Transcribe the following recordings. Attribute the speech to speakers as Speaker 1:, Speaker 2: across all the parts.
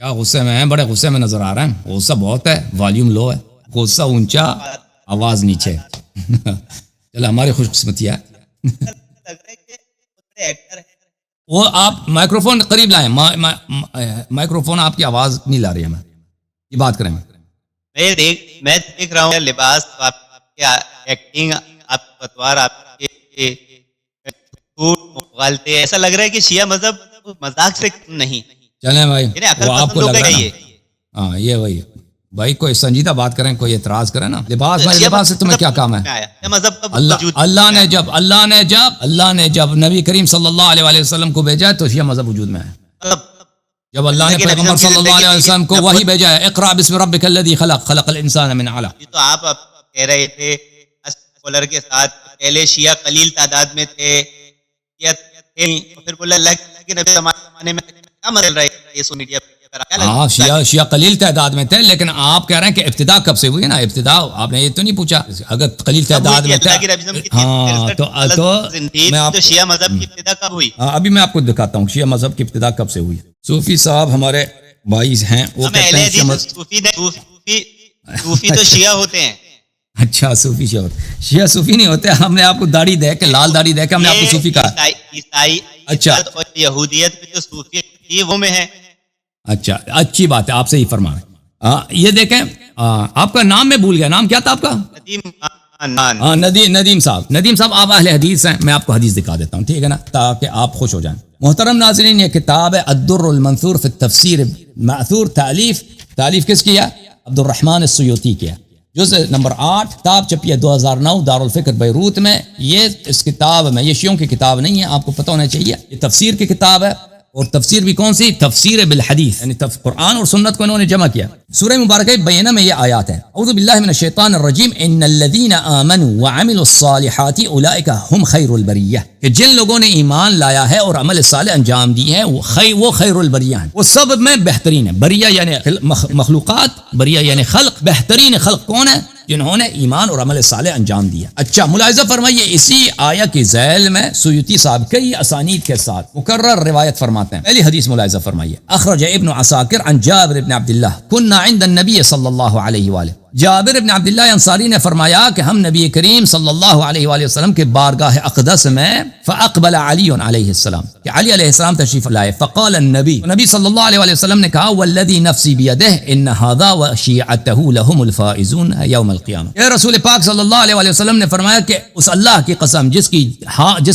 Speaker 1: کیا غصے میں ہیں؟ بڑے غصے میں نظر آ رہے ہیں. غصہ بہت ہے، والیوم لو ہے. غصہ اونچا، آواز نیچے. چلو ہماری خوش قسمتی ہے. وہ آپ مائکروفون قریب لائیں. مائکروفون آپ کی آواز نہیں لا رہی ہے. میں یہ بات کریں.
Speaker 2: میں دیکھ رہا ہوں لباس، آپ کی ایکٹنگ، آپ کے فتوار، آپ کے غلطے، ایسا لگ رہا ہے کہ شیعہ مذہب مذاق سے نہیں.
Speaker 1: چلیں بھائی، وہ آپ کو لگ رہا ہے
Speaker 2: یہ
Speaker 1: ہاں یہ وہی بھائی. کوئی سنجیدہ بات کریں، کوئی اعتراض کریں نا. لباس میں لباس سے تمہیں کیا کام ہے؟ اللہ نے جب نبی کریم صلی اللہ علیہ وسلم کو بھیجا ہے تو شیعہ مذہب وجود میں ہے. جب اللہ نے پیغمبر صلی اللہ علیہ وسلم کو وحی بھیجا ہے، اقرأ بسم ربک الذی خلق، خلق الانسان من علق.
Speaker 2: تو آپ کہہ رہے تھے اسکالر کے ساتھ پہلے شیعہ قلیل تعداد میں تھے، پھر بولا اللہ کے نبی زمانے میں کیا مطلب رہا ہے یہ سوشل میڈیا پہ؟
Speaker 1: ہاں شیعہ قلیل تعداد میں تھے، لیکن آپ کہہ رہے ہیں کہ ابتدا کب سے ہوئی ہے نا. ابتدا آپ نے یہ تو نہیں پوچھا. اگر قلیل تعداد میں تھے ہاں تو میں آپ
Speaker 2: شیعہ مذہب کی ابتدا کب ہوئی؟
Speaker 1: ابھی میں آپ کو دکھاتا ہوں شیعہ مذہب کی ابتدا کب سے ہوئی. صوفی صاحب ہمارے بھائی ہیں، وہ کہتے ہیں
Speaker 2: صوفی تو شیعہ ہوتے ہیں.
Speaker 1: اچھا صوفی شیعہ صوفی نہیں ہوتے. ہم نے آپ کو داڑھی دے کے، لال داڑھی دے کے ہم نے آپ کو صوفی کہا.
Speaker 2: عیسائی
Speaker 1: اچھا
Speaker 2: اور یہودیت میں جو صوفی تھی وہ میں ہے.
Speaker 1: اچھا اچھی بات ہے، آپ صحیح فرما رہے ہیں. یہ دیکھیں آپ کا نام میں بھول گیا. نام کیا تھا آپ کا؟ ندیم صاحب. ندیم صاحب آپ اہل حدیث ہیں. میں آپ کو حدیث دکھا دیتا ہوں، ٹھیک ہے نا، تاکہ آپ خوش ہو جائیں. محترم ناظرین، یہ کتاب ہے الدر المنثور فی التفسیر المأثور. تعلیف کس کی ہے؟ عبد الرحمن السیوطی کی ہے. جزء نمبر 8، کتاب چھپی ہے 2009 دارالفکر بیروت میں. یہ اس کتاب میں، یہ شیعوں کی کتاب نہیں ہے، آپ کو پتہ ہونا چاہیے. یہ تفسیر کی کتاب ہے، اور تفسیر بھی کون سی؟ تفسیر بالحدیث، یعنی قرآن اور سنت کو انہوں نے جمع کیا. سورہ مبارکہ بینہ میں یہ آیات ہیں. اعوذ باللہ من الشیطان الرجیم، ان الذین آمنوا وعملوا الصالحات اولئک هم خیر البریہ. کہ جن لوگوں نے ایمان لایا ہے اور عمل صالح انجام دی ہے وہ خیر البریہ ہیں، وہ سب میں بہترین ہے. بریہ یعنی مخلوقات، بریہ یعنی خلق. بہترین خلق کون ہے؟ جنہوں نے ایمان اور عمل صالح انجام دیا. اچھا ملاحظہ فرمائیے، اسی آیہ کی ذیل میں سیوطی صاحب کئی اسانید کے ساتھ مکرر روایت فرماتے ہیں. پہلی حدیث ملاحظہ فرمائیے، اخرج ابن عساکر عن جابر بن عبداللہ كنا عند النبی صلی اللہ علیہ وآلہ. جابر بن عبداللہ انصاری نے فرمایا کہ ہم نبی کریم صلی اللہ علیہ وآلہ وسلم کے بارگاہ اقدس میں، فاقبل علی علیہ السلام، کہ علی علیہ السلام تشریف لائے. فقال النبی، نبی صلی اللہ علیہ وآلہ وسلم نے کہا، والذی نفسی بیدہ ان ھذا وشیعتہ لهم الفائزون یوم القیامہ. اے رسول پاک صلی اللہ علیہ وآلہ وسلم نے فرمایا کہ اس اللہ کی قسم جس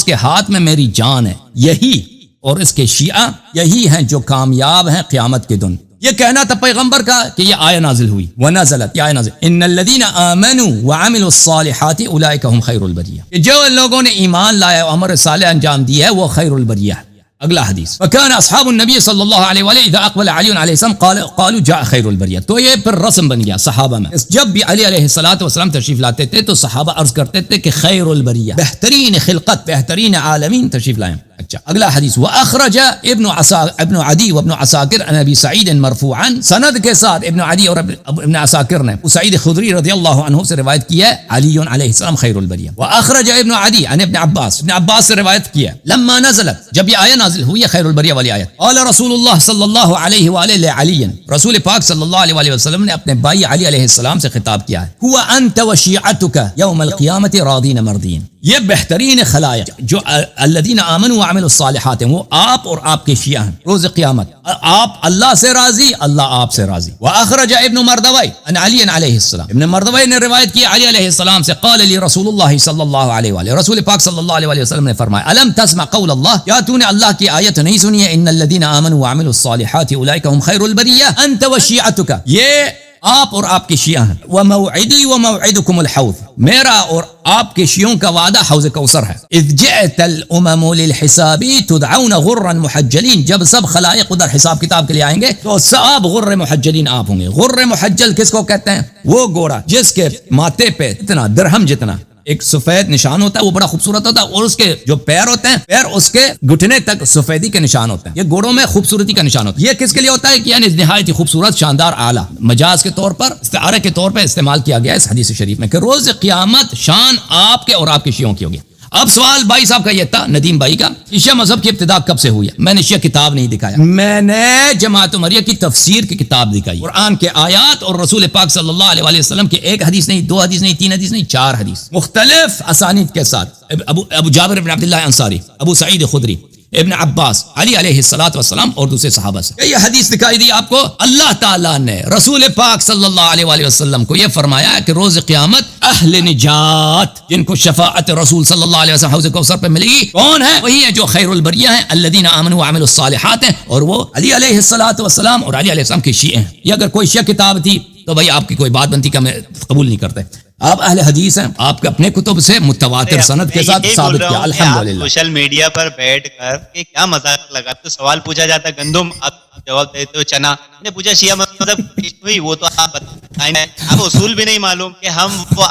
Speaker 1: کے ہاتھ میں میری جان ہے، یہی اور اس کے شیعہ یہی ہیں جو کامیاب ہیں قیامت کے دن. یہ کہنا تھا پیغمبر کا کہ یہ آیہ نازل ہوئی. ونزلت، یہ آیہ نازل، ان الذین آمنوا وعملوا الصالحات اولئک هم خیر البریہ. کہ جو لوگوں نے ایمان لایا اور عمل صالح انجام دیا ہے وہ خیر البریہ. اگلا حدیث، وكان اصحاب النبی صلی اللہ علیہ وآلہ اذا اقبل علی علیہ السلام قالوا جاء خیر البریہ. تو یہ پھر رسم بن گیا صحابہ میں، جب بھی علی علیہ السلام تشریف لاتے تھے تو صحابہ عرض کرتے تھے کہ خیر البریہ، بہترین خلقت، بہترین عالمین تشریف لائیں. اچھا اگلا حدیث، واخرج ابن عدی وابن عساکر عن ابی سعید مرفوعا. سند کے ساتھ ابن عدی اور ابن عساکر نے سعید خدری رضی اللہ عنہ سے روایت کی ہے، علی علیہ السلام خیر البریہ. واخرج ابن عدی عن ابن عباس سے روایت کی ہے، لما نزلت، جب یہ آیہ نازل ہوئی ہے خیر البریہ والی آیت، قال رسول اللہ صلی اللہ علیہ وآلہ لعلی، رسول پاک صلی اللہ علیہ وآلہ وسلم نے اپنے بھائی علی علیہ السلام سے خطاب کیا ہے، هو انت وشیعتک یوم القیامۃ راضین مرضین. یہ بہترین خلائق جو الذین آمنوا وعملوا الصالحات ہیں، وہ آپ اور آپ کے شیعہ ہیں. روز قیامت آپ اللہ سے راضی، اللہ آپ سے راضی. واخرج ابن مردوی عن علی علیہ السلام، ابن مردوی نے روایت کی علی علیہ السلام سے، قال لی رسول اللہ صلی اللہ علیہ وآلہ، رسول پاک صلی اللہ علیہ وآلہ وسلم نے فرمایا، الم تسمع قول اللہ، کیا تو نے اللہ کی آیت نہیں سنی ہے، ان الذین آمنوا وعملوا الصالحات اولئک هم خیر البریہ انت وشیعتک، یہ آپ اور آپ کے شیعہ ہیں. وموعدی وموعدکم الحوض، میرا اور آپ کے شیعوں کا وعدہ حوض کوثر ہے. اذ جئت الامم للحساب تدعون غرا محجلین، جب سب خلائق ادھر حساب کتاب کے لیے آئیں گے تو سب غر محجلین آپ ہوں گے. غر محجل کس کو کہتے ہیں؟ وہ گھوڑا جس کے ماتھے پہ اتنا درہم جتنا ایک سفید نشان ہوتا ہے، وہ بڑا خوبصورت ہوتا ہے، اور اس کے جو پیر ہوتے ہیں، پیر اس کے گھٹنے تک سفیدی کے نشان ہوتے ہیں. یہ گھوڑوں میں خوبصورتی کا نشان ہوتا ہے. یہ کس کے لیے ہوتا ہے کہ یعنی نہایت ہی خوبصورت، شاندار، اعلیٰ، مجاز کے طور پر، استعارے کے طور پر استعمال کیا گیا ہے اس حدیث شریف میں کہ روز قیامت شان آپ کے اور آپ کے شیعوں کی ہوگی. اب سوال بھائی صاحب کا یہ تھا، ندیم بھائی کا، شیعہ مذہب کی ابتدا کب سے ہوئی ہے؟ میں نے شیعہ کتاب نہیں دکھایا، میں نے جماعت عمریہ کی تفسیر کی کتاب دکھائی، قرآن کے آیات اور رسول پاک صلی اللہ علیہ وآلہ وسلم کے ایک حدیث نہیں، دو حدیث نہیں، تین حدیث نہیں، چار حدیث مختلف اسانید کے ساتھ، ابو جابر بن عبداللہ انصاری، ابو سعید خدری، ابن عباس، علی علیہ الصلوۃ والسلام اور دوسرے صحابہ سے یہ حدیث دکھائی دی آپ کو۔ اللہ تعالیٰ نے رسول پاک صلی اللہ علیہ وآلہ وسلم کو یہ فرمایا کہ روز قیامت اہل نجات جن کو شفاعت رسول صلی اللہ علیہ وسلم حوض کوثر پہ ملے گی کون ہے؟ وہی ہیں جو خیر البریہ ہیں، الذین آمنوا وعملوا الصالحات ہیں، اور وہ علی علیہ الصلوۃ والسلام اور علی علیہ السلام کے شیعہ ہیں۔ یہ اگر کوئی شیعہ کتاب تھی تو بھائی آپ کی کوئی بات بنتی کہ ہمیں قبول نہیں کرتے، آپ اہل حدیث ہیں، آپ کے اپنے کتب سے متواتر سند کے ساتھ ثابت کیا الحمدللہ۔
Speaker 2: سوشل میڈیا پر بیٹھ کر کہ کیا مذاق لگا، تو سوال پوچھا جاتا ہے گندم، آپ جواب دیتے ہو چنا، نے پوچھا شیعہ مذہب ہوئی وہ تو آپ بتائیں، اب اصول بھی نہیں معلوم کہ ہم وہ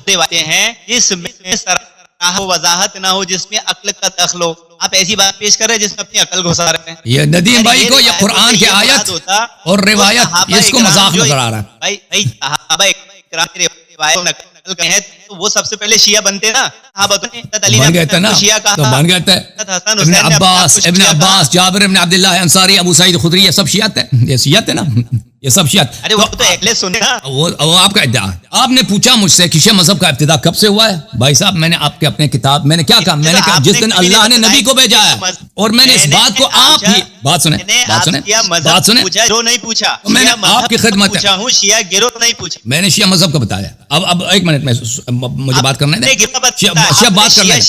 Speaker 2: روایتیں ہیں جس میں صراحت وضاحت نہ ہو، جس میں عقل کا دخل ہو، آپ ایسی بات پیش کر رہے ہیں جس میں اپنی عقل گھسا رہے ہیں۔ یہ
Speaker 1: ندیم بھائی کو یہ قرآن کی آیت اور روایت اس کو مذاق نظر آ رہا ہے۔
Speaker 2: بھائی صحابہ اکرام کی روایت نقل کریں تو وہ سب سے پہلے شیعہ بنتے نا،
Speaker 1: بن گئے تھے نا، تو بن گئے تھے ابن عباس، جابر ابن عبداللہ انصاری، ابو سعید خدری، یہ سب شیعہ تھے، یہ شیعہ تھے نا، یہ سب شیعہ۔
Speaker 2: ارے وہ تو اہل سنت نا،
Speaker 1: وہ آپ کا ادعا۔ آپ نے پوچھا مجھ سے کہ شیعہ مذہب کا ابتدا کب سے ہوا ہے؟ بھائی صاحب میں نے آپ کے اپنے کتاب میں نے کیا کہا، میں نے کہا جس دن اللہ نے نبی کو بھیجا ہے، اور میں نے اس بات کو آپ ہی بات سنیں بات سنیں
Speaker 2: جو نہیں پوچھا،
Speaker 1: میں نے آپ کی خدمت
Speaker 2: پوچھا ہوں، شیعہ گروہ نہیں پوچھا،
Speaker 1: میں نے شیعہ مذہب کو بتایا۔ اب ایک منٹ میں مجھے بات کرنے دیں، شیعہ بات کرنے دیں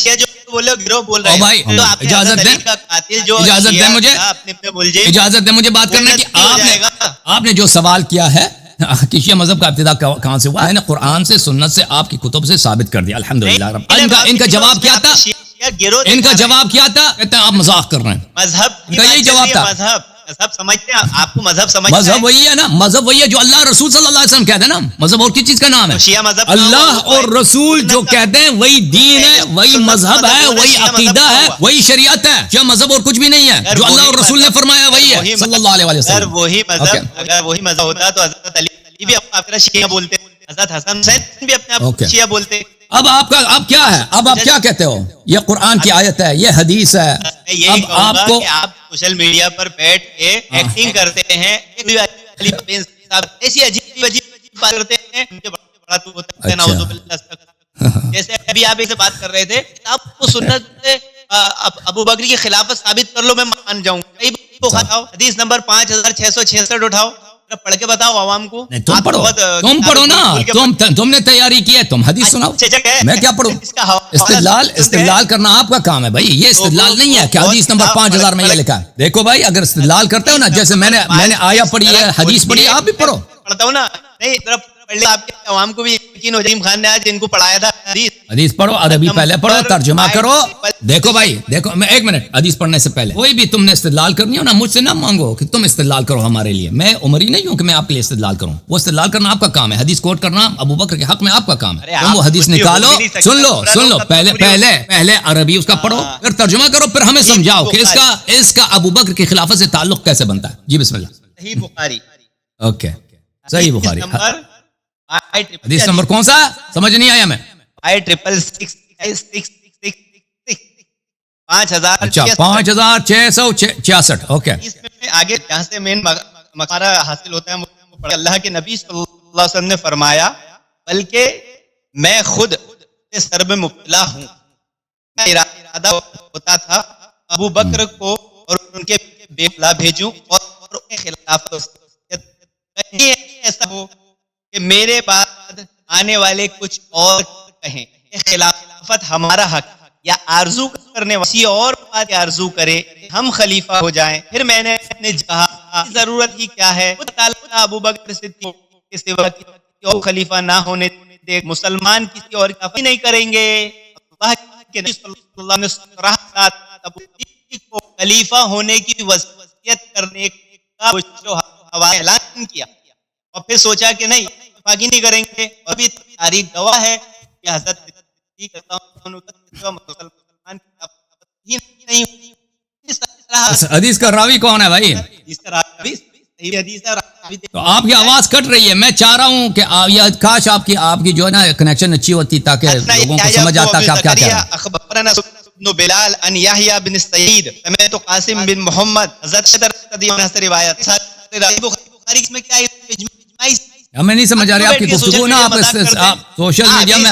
Speaker 1: بھائی، اجازت دیں، اجازت دیں مجھے، اجازت دیں مجھے بات کرنے کی۔ آپ نے جو سوال کیا ہے کہ شیعہ مذہب کا ابتدا کہاں سے ہوا ہے، نا قرآن سے، سنت سے، آپ کی کتب سے ثابت کر دیا الحمدللہ۔ ان کا جواب کیا تھا؟ ان کا جواب کیا تھا؟ کہتے ہیں آپ مذاق کر رہے ہیں،
Speaker 2: مذہب
Speaker 1: ان کا یہی جواب تھا۔
Speaker 2: مذہب سمجھتے ہیں آپ کو، مذہب سمجھتے ہیں،
Speaker 1: مذہب وہی ہے نا، مذہب وہی ہے جو اللہ رسول صلی اللہ علیہ وسلم کہتے ہیں نا، مذہب اور کس چیز کا نام ہے؟
Speaker 2: شیعہ مذہب
Speaker 1: اللہ اور رسول جو کہتے ہیں وہی دین ہے، وہی مذہب ہے، وہی عقیدہ ہے، وہی شریعت ہے۔ شیعہ مذہب اور کچھ بھی نہیں ہے، جو اللہ اور رسول نے فرمایا وہی ہے صلی اللہ علیہ وسلم۔
Speaker 2: اگر وہی مذہب ہوتا تو حضرت علی بھی اپنا شیعہ بولتے، حضرت حسن حسین بھی اپنے آپ شیعہ بولتے۔
Speaker 1: اب آپ کیا ہے، اب آپ کیا کہتے ہو؟ یہ قرآن کی آیت ہے، یہ حدیث ہے۔ اب آپ کو
Speaker 2: آپ سوشل میڈیا پر بیٹھ کے ایکٹنگ کرتے ہیں، ایسی عجیب بات کرتے ہیں، جیسے ابھی آپ ایسے بات کر رہے تھے، آپ کو سنت سے ابو بکر کی خلافت ثابت کر لو، میں مان جاؤں۔ حدیث نمبر 5666 اٹھاؤ، پڑھ کے بتاؤ عوام کو۔
Speaker 1: تم پڑھو نا، تم نے تیاری کی ہے، تم حدیث سناؤ، میں کیا پڑھوں؟ استدلال کرنا آپ کا کام ہے بھائی، یہ استدلال نہیں ہے کہ حدیث نمبر 5000 میں یہ لکھا ہے۔ دیکھو بھائی اگر استدلال کرتے ہو نا، جیسے میں نے آیا پڑھی ہے، حدیث پڑھی ہے، آپ بھی پڑھو۔
Speaker 2: پڑھتا ہوں نا، نہیں آپ کے عوام کو بھی یقین ہو، جیم خان نے آج ان کو پڑھایا تھا
Speaker 1: حدیث پڑھو، عربی پہلے پڑھو، ترجمہ کرو۔ دیکھو بھائی، دیکھو میں ایک منٹ، حدیث پڑھنے سے پہلے کوئی بھی تم نے استدلال کرنی ہو نا، مجھ سے نہ مانگو کہ تم استدلال کرو ہمارے لیے، میں عمری نہیں ہوں کہ میں آپ کے لیے استدلال کروں، وہ استدلال کرنا آپ کا کام ہے، حدیث کوٹ کرنا ابو بکر کے حق میں آپ کا کام ہے۔ تم وہ حدیث نکالو، سن لو، پہلے عربی اس کا پڑھو، پھر ترجمہ کرو، پھر ہمیں سمجھاؤ کہ اس کا ابو بکر کی خلافت سے تعلق کیسے بنتا ہے۔ جی بسم اللہ۔
Speaker 2: صحیح بخاری،
Speaker 1: اوکے، صحیح بخاری، حدیث نمبر کون سا؟ سمجھ نہیں آیا میں۔ 5666 اوکے۔
Speaker 2: اس میں آگے جہاں سے مین مقارہ حاصل ہوتا ہے، اللہ کے نبی صلی اللہ علیہ وسلم نے فرمایا، بلکہ میں خود سر میں مبتلا ہوں، ارادہ ہوتا تھا ابو بکر کو اور ان کے بیٹا بھیجوں اور خلافت ایسا ہو کہ میرے بعد آنے والے کچھ اور کہیں خلافت ہمارا حق، یا آرزو کرنے والی اور بات آرزو کرے ہم خلیفہ ہو جائیں۔ پھر میں نے اپنے کہا ضرورت ہی کیا ہے، ابو بکر صدیق کے سوا کسی اور خلیفہ نہ ہونے دے، مسلمان کسی اور کافی نہیں کریں گے۔ اللہ کے نبی صلی اللہ علیہ وسلم نے صراحت ابو بکر کو خلیفہ ہونے کی وصیت کرنے کا اعلان کیا، اور پھر سوچا کہ نہیں اتفاقی نہیں کریں گے، اور بھی تاریخ گواہ ہے کہ حضرت
Speaker 1: حدیث کا راوی کون ہے بھائی؟
Speaker 2: صحیح حدیث ہے. اور
Speaker 1: تو آپ کی آواز کٹ رہی ہے. میں چاہ رہا ہوں کہ کاش آپ کی جو ہے نا کنیکشن اچھی ہوتی تاکہ لوگوں کو سمجھ آتا کہ آپ کیا کہہ رہے ہیں.
Speaker 2: اخبرنا ابن بلال ان یحییٰ بن سعید سمعت قاسم بن محمد حضرت رضی اللہ عنہ سے روایت. بخاری میں کیا ہے؟
Speaker 1: ہمیں نہیں سمجھ آ رہی آپ کی گفتگو نا. آپ سوشل میڈیا میں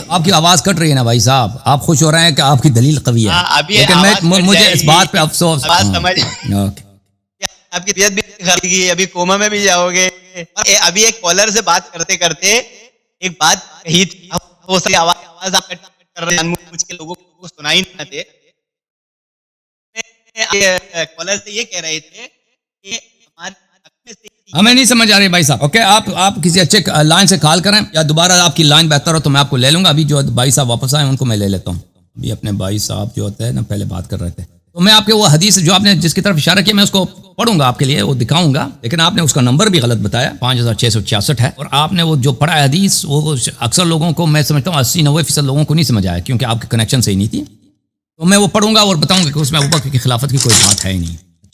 Speaker 1: آپ کی آواز کٹ رہی ہے نا بھائی صاحب. آپ خوش ہو رہے ہیں کہ آپ کی دلیل قوی ہے, لیکن مجھے اس بات پہ افسوس.
Speaker 2: آپ کی طبیعت بھی خراب کی, ابھی کوما میں بھی جاؤ گے. ابھی ایک کالر سے بات کرتے کرتے ایک بات کہی تھی, وہ ساری آواز آپ کر رہے ہیں, مجھ کے لوگوں کو سنائی نہ تھے. کالر سے یہ کہہ رہے تھے کہ
Speaker 1: ہمیں نہیں سمجھ آ رہی بھائی صاحب. اوکے, آپ کسی اچھے لائن سے کال کریں, یا دوبارہ آپ کی لائن بہتر ہو تو میں آپ کو لے لوں گا. ابھی جو بھائی صاحب واپس آئے ان کو میں لے لیتا ہوں. ابھی اپنے بھائی صاحب جو ہوتے ہیں نا پہلے بات کر رہے تھے, تو میں آپ کے وہ حدیث جو آپ نے جس کی طرف اشارہ کیا میں اس کو پڑھوں گا آپ کے لیے, وہ دکھاؤں گا. لیکن آپ نے اس کا نمبر بھی غلط بتایا, 5666 ہے. اور آپ نے وہ جو پڑھا حدیث وہ اکثر لوگوں کو, میں سمجھتا ہوں 80-90% لوگوں کو نہیں سمجھ آیا, کیونکہ آپ کے کنیکشن صحیح نہیں تھی. تو میں وہ پڑھوں گا اور بتاؤں گا کہ اس میں ابوبکر کی خلافت کی کوئی بات ہے ہی نہیں.